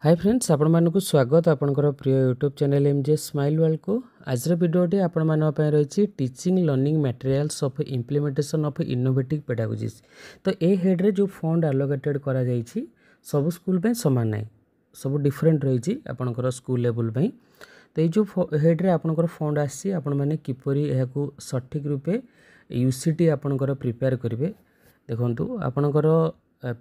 Hi friends, आपण मानक स्वागत आपणकर प्रिय YouTube channel MJ smile world को। आज वीडियोटी आपण मानक रही teaching learning materials of implementation of innovative pedagogies. तो ए हेड रे जो फंड एलोकेटेड करा जायछि सब स्कूल पे समान नहीं, सब डिफरेंट रही आपणकर स्कूल लेवल पे। तो ये जो हेड रे आपणकर फंड आसी आपण माने किपरि एहाकू सठिक रूपे यूसीटी आपणकर प्रिपेयर करिवे। देखंतु आपणकर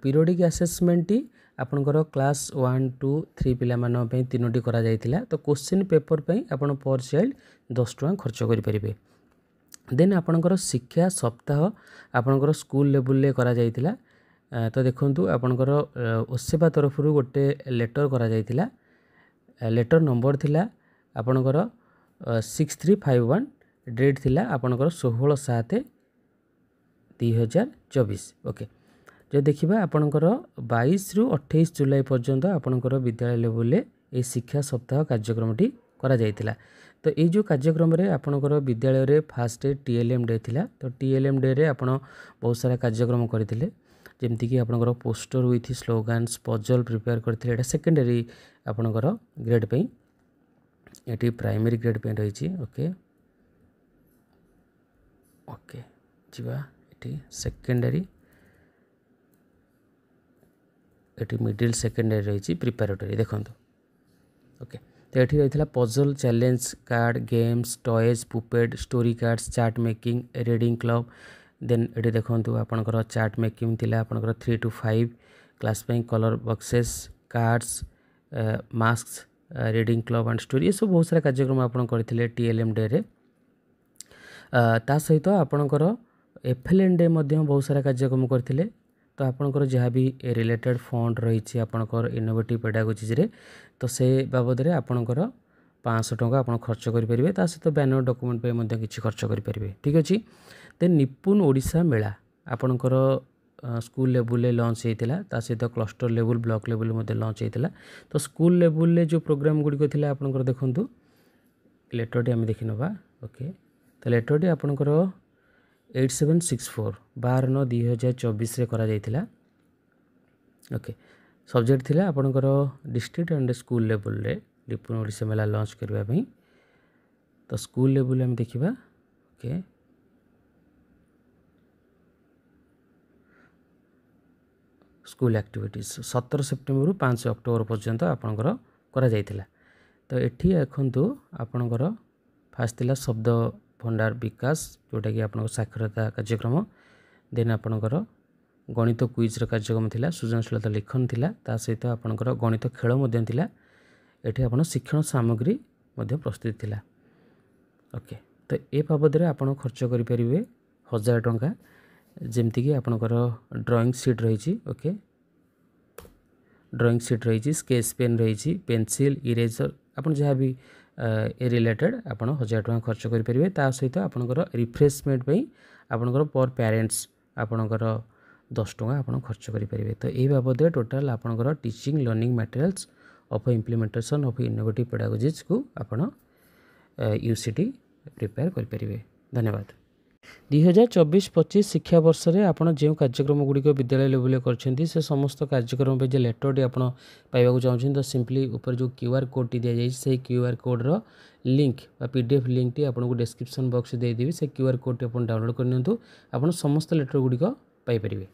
पीरियडिक असेसमेंट टी आपणकर क्लास 1 2 3 पिला मान पे तीनोटी करा जायतिला। तो क्वेश्चन पेपर पे आपण पर चाइल्ड 10 टका खर्च करि परिबे। देन आपणकर शिक्षा सप्ताह आपणकर स्कूल लेवल ले करा जायतिला। तो देखंतु आपणकर ओसेबा तरफ रु गोटे लेटर करा जायतिला। लेटर नंबर थिला आपणकर 6351, डेट थिला आपणकर 16/7/2024। ओके, जो देखिबा आपणकर 22 रु 28 जुलाई पर्यंत आपणकर विद्यालय लेवल ए शिक्षा सप्ताह कार्यक्रमटी करा जायतिला। तो ये जो कार्यक्रम रे आपणकर विद्यालय रे फास्ट टीएलएम डे थिला। तो टीएलएम डे रे आपण बहुत सारा कार्यक्रम करथिले, जेमति कि आपणकर poster with slogans puzzle prepare करथिले। एटा सेकेंडरी आपणकर grade pay, eighty primary grade पे रहिछि। ओके ओके जिबा एटी सेकेंडरी, एटी मिडिल सेकेंडरी रही प्रिपेरेटरी देखो। ओके, तो ये रही puzzle challenge card games toys puppet story cards chart making reading club. Then ये देखो आपणकर चार्ट मेकिंग थिला आपणकर 3 to 5 क्लास पे colour boxes cards mask reading club and story. ये सब बहुत सारा कार्यक्रम आपण करथिले टीएलएम डे रे। ता सहित आपणकर एफएलएन डे मध्य बहुत सारा कार्यक्रम करथिले। तो आपणकर जहाँ भी रिलेटेड फंड रही आपणकर इनोवेटिव पेडागोजीज रे, तो से बाबद रे आपणकर 500 टका आपण खर्च करेंगे। ता सहित बैनर डॉक्यूमेंट पे मध्य किछि खर्च करेंगे। ठीक अच्छे। देन निपुण ओडिशा मेला आपणकर स्कूल लेवल लॉन्च होता, ता सहित क्लस्टर लेवल ब्लॉक लेवल मध्य लॉन्च होता। तो स्कूल लेवल जो प्रोग्राम गुड़िक थिला आपणकर देखंतु लेटरटी आम देखि नबा। ओके, तो लेटरटी आपणकर 8764 12/9/2024 रे करा जायतिला। ओके, सब्जेक्ट थिला आपणकर डिस्ट्रिक्ट एंड स्कूल लेवल रे निपुण ओडिशा मेला लॉन्च करबा पई। तो स्कूल लेवल हम देखिबा। ओके, स्कूल एक्टिविटीज 17 सेप्टेम्बर रु 5 अक्टोबर पर्यंत आपणकर करा जायतिला। तो एठी देखंतु आपणकर फास्ट थिला शब्द भंडार विकास, जोटा कि आपन साक्षरता कार्यक्रम। देन आपणकर गणित क्विज कार्यक्रम थिला, सृजनशीलता लेखन थिला, ता सहित आपणकर गणित खेल मध्य थिला। एठी आपण शिक्षण सामग्री मध्य प्रस्तुत थिला। ओके, तो ए बाबद रे आपण खर्च करि परिबे 1000 टका, जेमति कि आपणकर ड्राइंग शीट रही। ओके, ड्राइंग शीट रही, स्केच पेन रही, पेंसिल इरेजर आपन जहाँ भी ए रिलेटेड आपन 1000 टका खर्च करेंगे। ता सहित आपणकर रिफ्रेशमेंट पे आपणकर पर पेरेंट्स आपणकर 10 टका आपन खर्च करेंगे। तो ये बाबद टोटाल आपणकर teaching learning materials of implementation of innovative pedagogies को आपन यूसीटी प्रिपेयर करेंगे। धन्यवाद। 2024-25 शिक्षा वर्ष रे आपण जो कार्यक्रम गुड़िक विद्यालय लेवल कर से समस्त कार्यक्रम पे जो लेटरटी आपण पाइबा चाहते, तो सिंपली ऊपर जो क्यूआर कोड टी दि जाए से क्यूआर कोड रो लिंक पीडीएफ लिंक टी आपको डिस्क्रिप्शन बॉक्स दे देवी। से क्यूआर कोड टी आप डाउनलोड करनी, आप समस्त लेटर गुड़िक पाइपर।